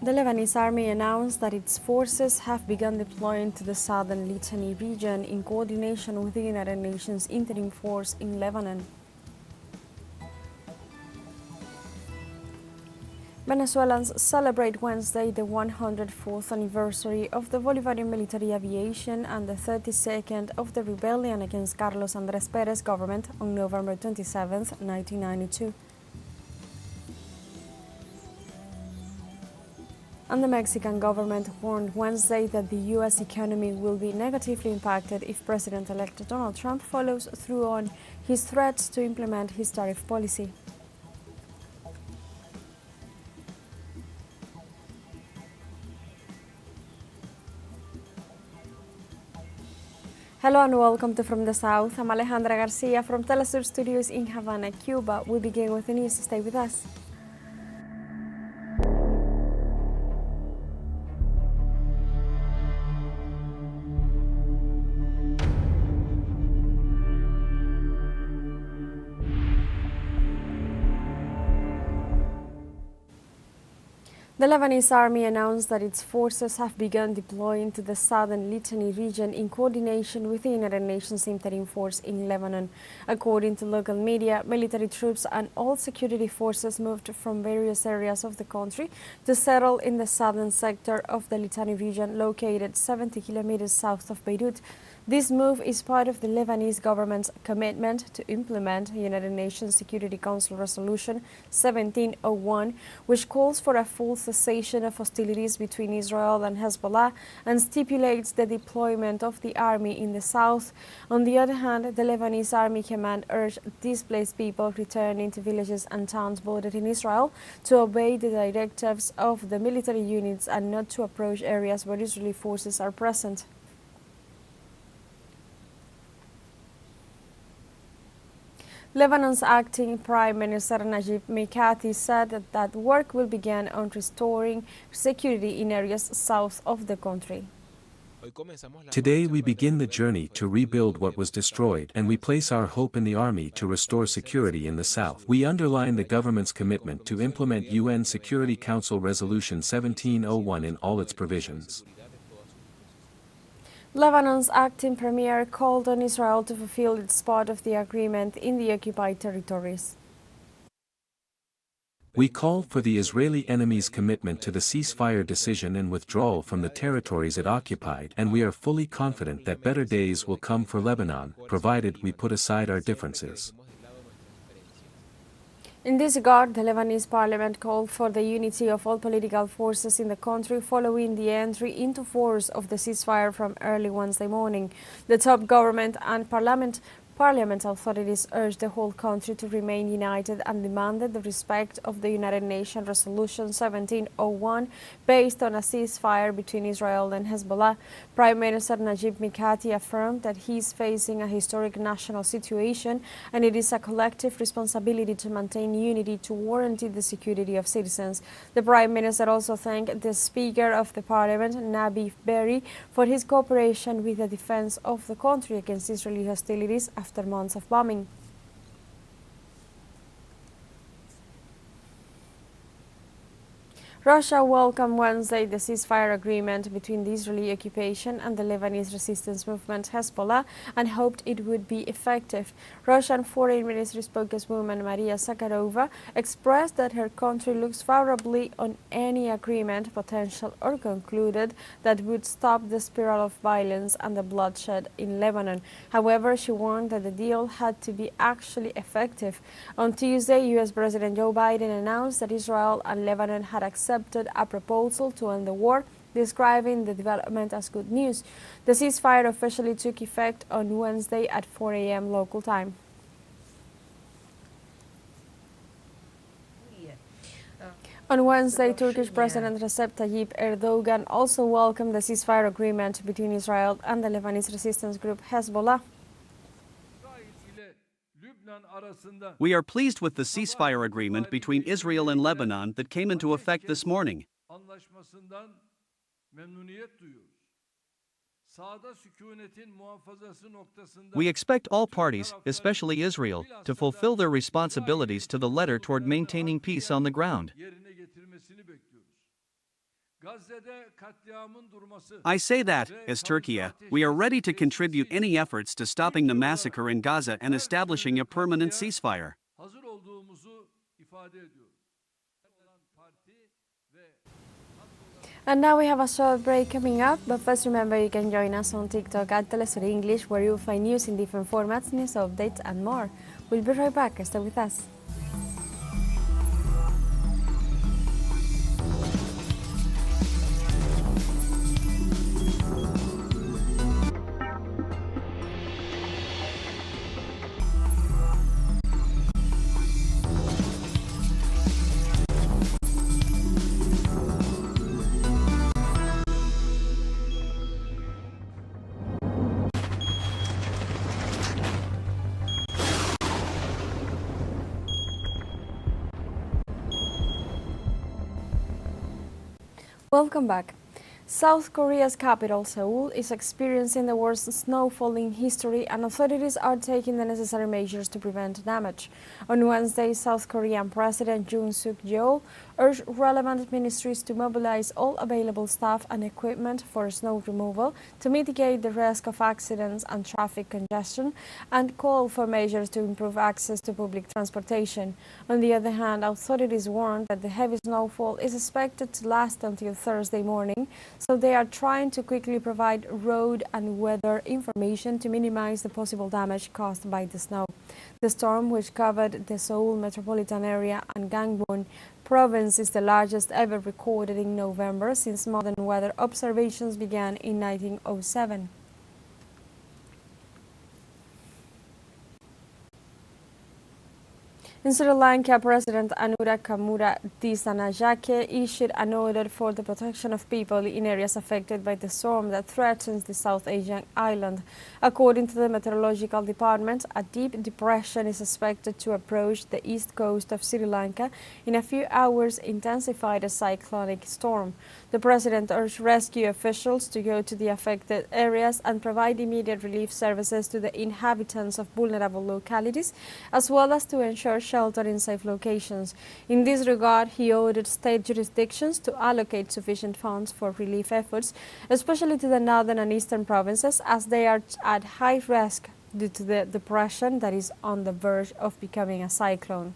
The Lebanese army announced that its forces have begun deploying to the southern Litani region in coordination with the United Nations interim force in Lebanon. Venezuelans celebrate Wednesday the 104th anniversary of the Bolivarian Military Aviation and the 32nd of the rebellion against Carlos Andrés Pérez's government on November 27, 1992. And the Mexican government warned Wednesday that the U.S. economy will be negatively impacted if President-elect Donald Trump follows through on his threats to implement his tariff policy. Hello and welcome to From the South. I'm Alejandra Garcia from teleSUR Studios in Havana, Cuba. We begin with the news. Stay with us. The Lebanese army announced that its forces have begun deploying to the southern Litani region in coordination with the United Nations interim force in Lebanon. According to local media, military troops and all security forces moved from various areas of the country to settle in the southern sector of the Litani region, located 70 kilometers south of Beirut. This move is part of the Lebanese government's commitment to implement United Nations Security Council Resolution 1701, which calls for a full cessation of hostilities between Israel and Hezbollah and stipulates the deployment of the army in the south. On the other hand, the Lebanese Army Command urged displaced people returning to villages and towns bordered in Israel to obey the directives of the military units and not to approach areas where Israeli forces are present. Lebanon's acting Prime Minister Najib Mikati said that work will begin on restoring security in areas south of the country. Today we begin the journey to rebuild what was destroyed, and we place our hope in the army to restore security in the south. We underline the government's commitment to implement UN Security Council Resolution 1701 in all its provisions. Lebanon's acting premier called on Israel to fulfill its part of the agreement in the occupied territories. We call for the Israeli enemy's commitment to the ceasefire decision and withdrawal from the territories it occupied, and we are fully confident that better days will come for Lebanon, provided we put aside our differences. In this regard, the Lebanese parliament called for the unity of all political forces in the country following the entry into force of the ceasefire from early Wednesday morning. The top government and parliament authorities urged the whole country to remain united and demanded the respect of the United Nations Resolution 1701 based on a ceasefire between Israel and Hezbollah. Prime Minister Najib Mikati affirmed that he is facing a historic national situation and it is a collective responsibility to maintain unity to guarantee the security of citizens. The Prime Minister also thanked the Speaker of the Parliament, Anniv, for his cooperation with the defense of the country against Israeli hostilities after months of bombing. Russia welcomed Wednesday the ceasefire agreement between the Israeli occupation and the Lebanese resistance movement Hezbollah and hoped it would be effective. Russian Foreign Ministry spokeswoman Maria Zakharova expressed that her country looks favorably on any agreement, potential or concluded, that would stop the spiral of violence and the bloodshed in Lebanon. However, she warned that the deal had to be actually effective. On Tuesday, U.S. President Joe Biden announced that Israel and Lebanon had accepted a proposal to end the war, describing the development as good news. The ceasefire officially took effect on Wednesday at 4 a.m. local time. On Wednesday, Turkish President Recep Tayyip Erdogan also welcomed the ceasefire agreement between Israel and the Lebanese resistance group Hezbollah. We are pleased with the ceasefire agreement between Israel and Lebanon that came into effect this morning. We expect all parties, especially Israel, to fulfill their responsibilities to the letter toward maintaining peace on the ground. I say that, as Turkey, we are ready to contribute any efforts to stopping the massacre in Gaza and establishing a permanent ceasefire. And now we have a short break coming up, but first remember you can join us on TikTok at teleSUR English, where you'll find news in different formats, news updates and more. We'll be right back, stay with us. Welcome back. South Korea's capital, Seoul, is experiencing the worst snowfall in history, and authorities are taking the necessary measures to prevent damage. On Wednesday, South Korean President Yoon Suk-yeol urged relevant ministries to mobilize all available staff and equipment for snow removal to mitigate the risk of accidents and traffic congestion, and called for measures to improve access to public transportation. On the other hand, authorities warned that the heavy snowfall is expected to last until Thursday morning, so they are trying to quickly provide road and weather information to minimize the possible damage caused by the snow. The storm, which covered the Seoul metropolitan area and Gangwon province, is the largest ever recorded in November since modern weather observations began in 1907. In Sri Lanka, President Anura Kamura Disanajake issued an order for the protection of people in areas affected by the storm that threatens the South Asian island. According to the Meteorological Department, a deep depression is expected to approach the east coast of Sri Lanka in a few hours, intensified a cyclonic storm. The president urged rescue officials to go to the affected areas and provide immediate relief services to the inhabitants of vulnerable localities, as well as to ensure shelter in safe locations. In this regard, he ordered state jurisdictions to allocate sufficient funds for relief efforts, especially to the northern and eastern provinces, as they are at high risk due to the depression that is on the verge of becoming a cyclone.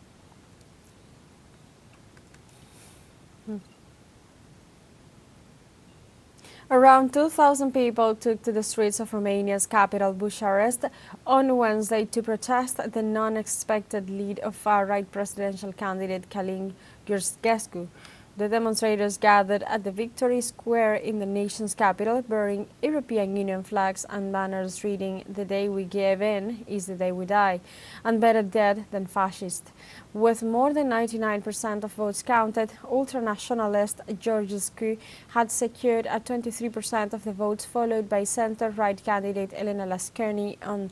Around 2,000 people took to the streets of Romania's capital, Bucharest, on Wednesday to protest the non-expected lead of far-right presidential candidate Călin Gheorghiu. The demonstrators gathered at the Victory Square in the nation's capital, bearing European Union flags and banners reading, "The day we give in is the day we die," and "Better dead than fascist." With more than 99% of votes counted, ultranationalist Gheorghiu had secured 23% of the votes, followed by center-right candidate Elena Lascherny on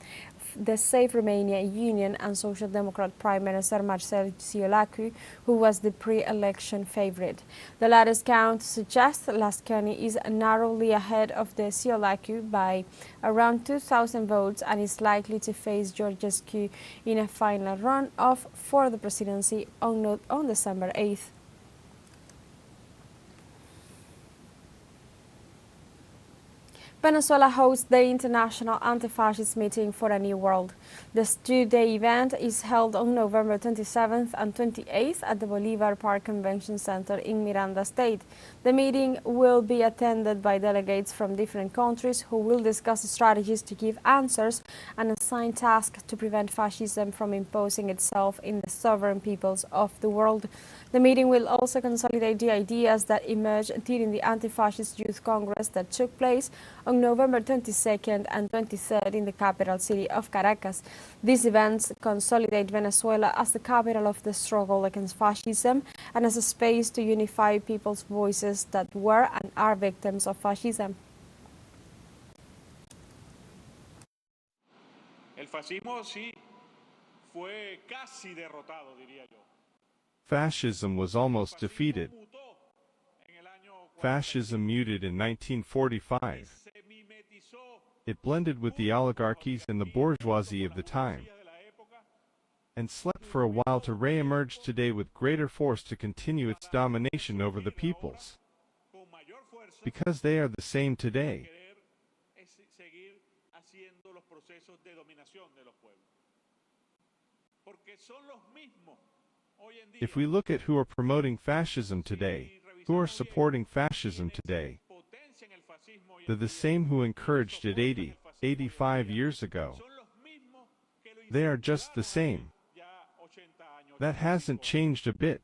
the Save Romania Union and Social Democrat Prime Minister Marcel Ciolacu, who was the pre-election favorite. The latest count suggests Lascherny is narrowly ahead of the Ciolacu by around 2,000 votes and is likely to face Gheorghiu in a final run-off for the presidency on December 8th. Venezuela hosts the International Anti-Fascist Meeting for a New World. This two-day event is held on November 27th and 28th at the Bolivar Park Convention Center in Miranda State. The meeting will be attended by delegates from different countries who will discuss strategies to give answers and assign tasks to prevent fascism from imposing itself in the sovereign peoples of the world. The meeting will also consolidate the ideas that emerged during the Anti-Fascist Youth Congress that took place on November 22nd and 23rd in the capital city of Caracas. These events consolidate Venezuela as the capital of the struggle against fascism and as a space to unify people's voices that were and are victims of fascism. El fascismo sí fue casi derrotado, diría yo. Fascism was almost defeated. Fascism muted in 1945. It blended with the oligarchies and the bourgeoisie of the time, and slept for a while to re-emerge today with greater force to continue its domination over the peoples. because they are the same today. If we look at who are promoting fascism today, who are supporting fascism today, they're the same who encouraged it 80, 85 years ago. They are just the same. That hasn't changed a bit.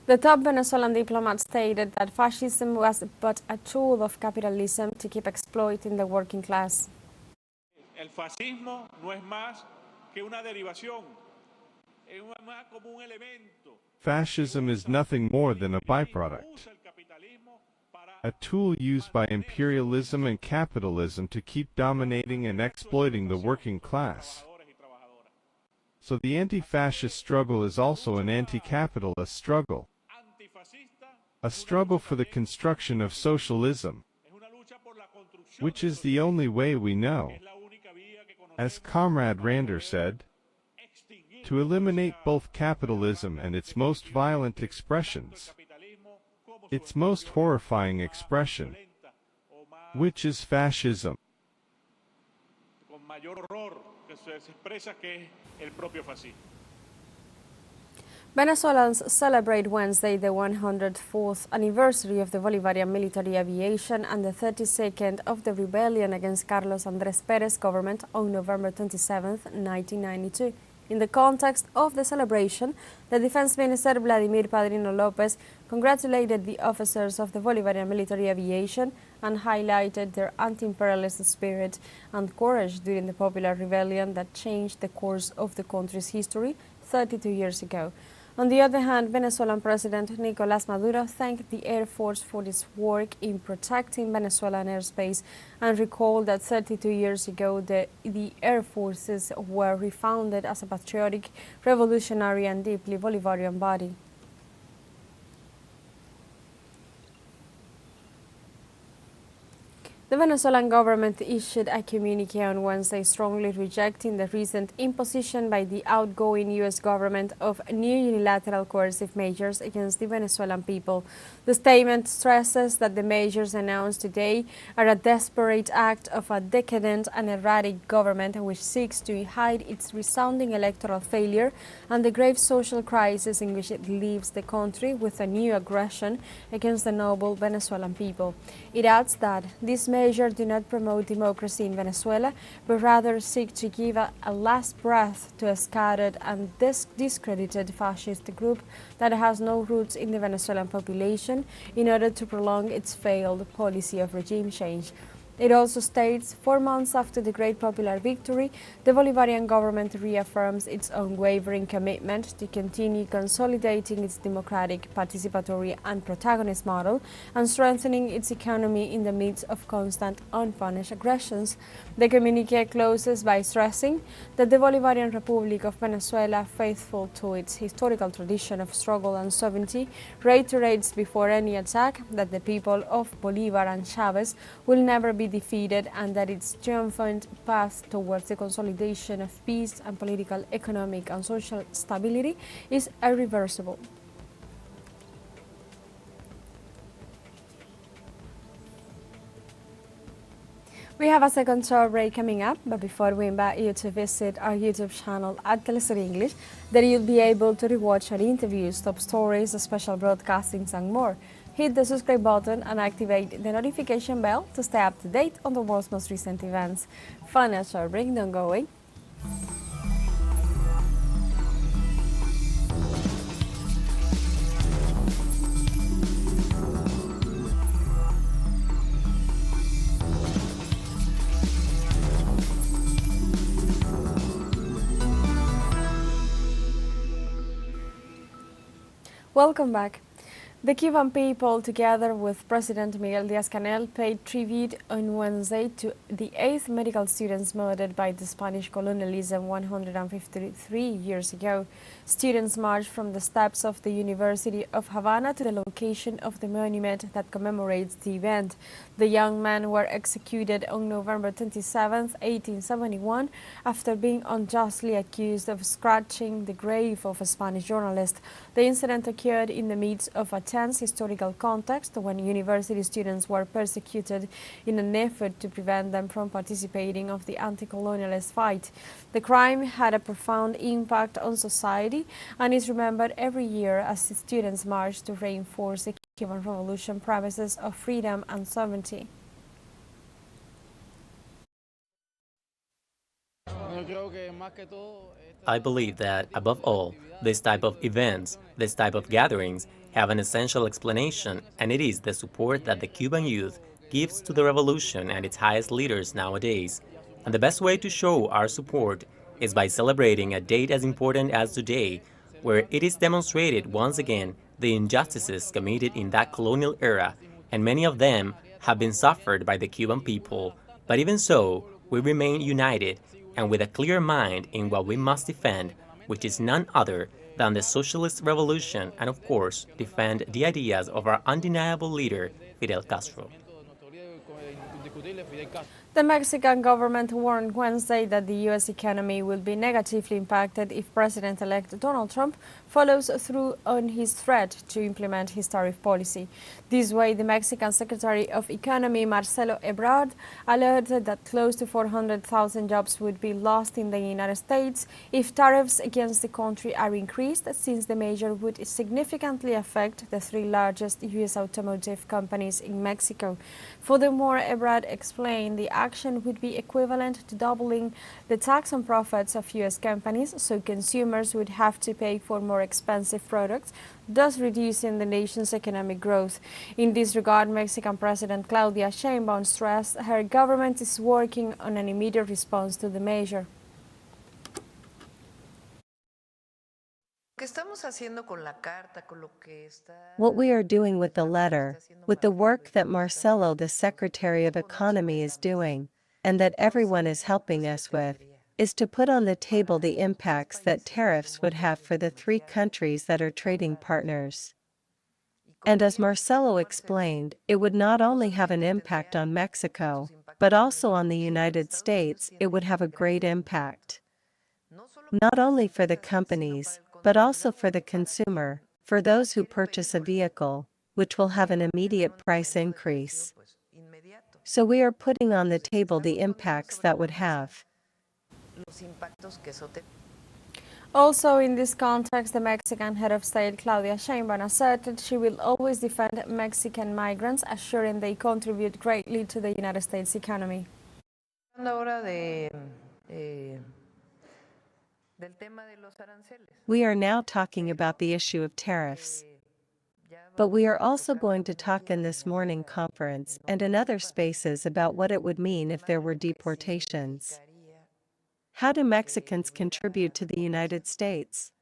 The top Venezuelan diplomat stated that fascism was but a tool of capitalism to keep exploiting the working class. El fascismo no es más que una derivación, es más como un elemento. Fascism is nothing more than a byproduct, a tool used by imperialism and capitalism to keep dominating and exploiting the working class. So the anti-fascist struggle is also an anti-capitalist struggle, a struggle for the construction of socialism, which is the only way we know, as Comrade Rander said, to eliminate both capitalism and its most violent expressions, its most horrifying expression, which is fascism. Venezuelans celebrate Wednesday the 104th anniversary of the Bolivarian Military Aviation and the 32nd of the rebellion against Carlos Andrés Pérez government on November 27, 1992. In the context of the celebration, the Defense Minister Vladimir Padrino López congratulated the officers of the Bolivarian Military Aviation and highlighted their anti-imperialist spirit and courage during the popular rebellion that changed the course of the country's history 32 years ago. On the other hand, Venezuelan President Nicolás Maduro thanked the Air Force for its work in protecting Venezuelan airspace and recalled that 32 years ago the Air Forces were refounded as a patriotic, revolutionary and deeply Bolivarian body. The Venezuelan government issued a communique on Wednesday strongly rejecting the recent imposition by the outgoing U.S. government of new unilateral coercive measures against the Venezuelan people. The statement stresses that the measures announced today are a desperate act of a decadent and erratic government which seeks to hide its resounding electoral failure and the grave social crisis in which it leaves the country with a new aggression against the noble Venezuelan people. It adds that these measures do not promote democracy in Venezuela, but rather seek to give a last breath to a scattered and discredited fascist group that has no roots in the Venezuelan population in order to prolong its failed policy of regime change. It also states, 4 months after the great popular victory, the Bolivarian government reaffirms its unwavering commitment to continue consolidating its democratic, participatory and protagonist model and strengthening its economy in the midst of constant unpunished aggressions. The communique closes by stressing that the Bolivarian Republic of Venezuela, faithful to its historical tradition of struggle and sovereignty, reiterates before any attack that the people of Bolivar and Chavez will never be defeated and that its triumphant path towards the consolidation of peace and political, economic and social stability is irreversible. We have a second short break coming up, but before we invite you to visit our YouTube channel at teleSUR English, there you'll be able to rewatch our interviews, top stories, special broadcastings and more. Hit the subscribe button and activate the notification bell to stay up to date on the world's most recent events. Final short break, don't go away. Welcome back. The Cuban people, together with President Miguel Díaz-Canel, paid tribute on Wednesday to the 8th medical students murdered by the Spanish colonialism 153 years ago. Students marched from the steps of the University of Havana to the location of the monument that commemorates the event. The young men were executed on November 27, 1871, after being unjustly accused of scratching the grave of a Spanish journalist. The incident occurred in the midst of a tense historical context when university students were persecuted in an effort to prevent them from participating of the anti-colonialist fight. The crime had a profound impact on society and is remembered every year as the students march to reinforce the Cuban Revolution promises of freedom and sovereignty. I believe that, above all, this type of events, this type of gatherings, have an essential explanation, and it is the support that the Cuban youth gives to the revolution and its highest leaders nowadays. And the best way to show our support is by celebrating a date as important as today, where it is demonstrated once again the injustices committed in that colonial era, and many of them have been suffered by the Cuban people. But even so, we remain united and with a clear mind in what we must defend, which is none other than the socialist revolution, and of course, defend the ideas of our undeniable leader, Fidel Castro. The Mexican government warned Wednesday that the U.S. economy will be negatively impacted if President-elect Donald Trump follows through on his threat to implement his tariff policy. This way, the Mexican Secretary of Economy, Marcelo Ebrard, alerted that close to 400,000 jobs would be lost in the United States if tariffs against the country are increased, since the measure would significantly affect the three largest U.S. automotive companies in Mexico. Furthermore, Ebrard explained the action would be equivalent to doubling the tax on profits of U.S. companies, so consumers would have to pay for more expensive products, thus reducing the nation's economic growth. In this regard, Mexican President Claudia Sheinbaum stressed her government is working on an immediate response to the measure. What we are doing with the letter, with the work that Marcelo, the Secretary of Economy, is doing, and that everyone is helping us with, is to put on the table the impacts that tariffs would have for the three countries that are trading partners. And as Marcelo explained, it would not only have an impact on Mexico, but also on the United States. It would have a great impact. Not only for the companies, but also for the consumer, for those who purchase a vehicle, which will have an immediate price increase. So we are putting on the table the impacts that would have. Also in this context, the Mexican head of state, Claudia Sheinbaum, asserted she will always defend Mexican migrants, assuring they contribute greatly to the United States economy. We are now talking about the issue of tariffs. But we are also going to talk in this morning conference and in other spaces about what it would mean if there were deportations. How do Mexicans contribute to the United States?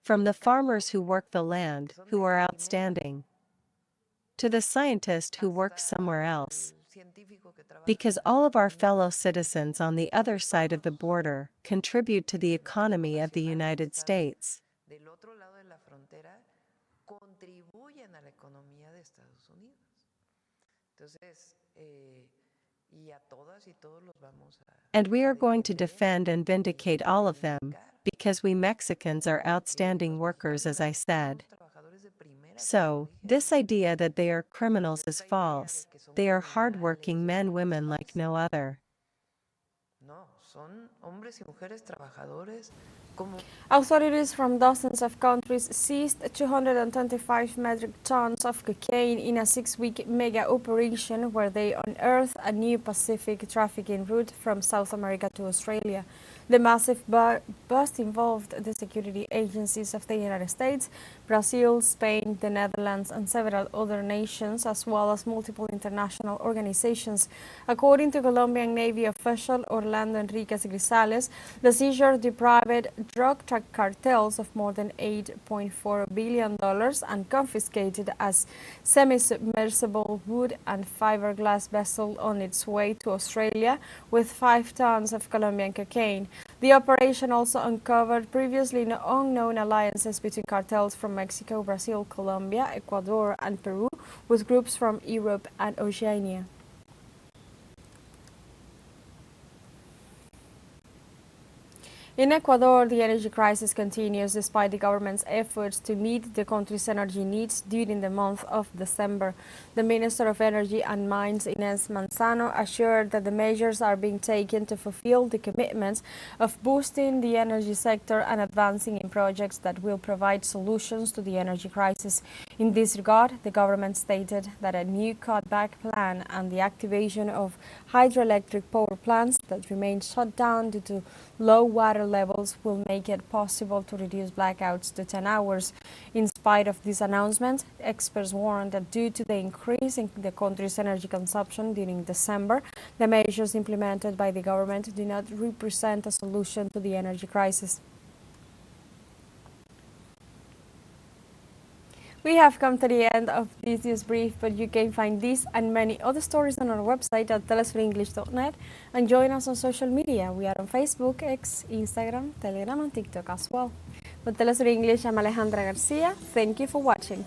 From the farmers who work the land, who are outstanding, to the scientist who works somewhere else. Because all of our fellow citizens on the other side of the border contribute to the economy of the United States. And we are going to defend and vindicate all of them, because we Mexicans are outstanding workers, as I said. So, this idea that they are criminals is false. They are hard-working men, women like no other. Authorities from dozens of countries seized 225 metric tons of cocaine in a 6-week mega operation where they unearthed a new Pacific trafficking route from South America to Australia. The massive bust involved the security agencies of the United States, Brazil, Spain, the Netherlands, and several other nations, as well as multiple international organizations. According to Colombian Navy official Orlando Enriquez Grisales, the seizure deprived drug cartels of more than $8.4 billion and confiscated a semi-submersible wood and fiberglass vessel on its way to Australia with 5 tons of Colombian cocaine. The operation also uncovered previously unknown alliances between cartels from Mexico, Brazil, Colombia, Ecuador, and Peru, with groups from Europe and Oceania. In Ecuador, the energy crisis continues despite the government's efforts to meet the country's energy needs during the month of December. The Minister of Energy and Mines, Inés Manzano, assured that the measures are being taken to fulfill the commitments of boosting the energy sector and advancing in projects that will provide solutions to the energy crisis. In this regard, the government stated that a new cutback plan and the activation of hydroelectric power plants that remain shut down due to low water levels will make it possible to reduce blackouts to 10 hours. In spite of this announcement, experts warn that due to the increase in the country's energy consumption during December, the measures implemented by the government do not represent a solution to the energy crisis. We have come to the end of this news brief, but you can find this and many other stories on our website at telesurenglish.net and join us on social media. We are on Facebook, X, Instagram, Telegram, and TikTok as well. With Telesur English, I'm Alejandra Garcia. Thank you for watching.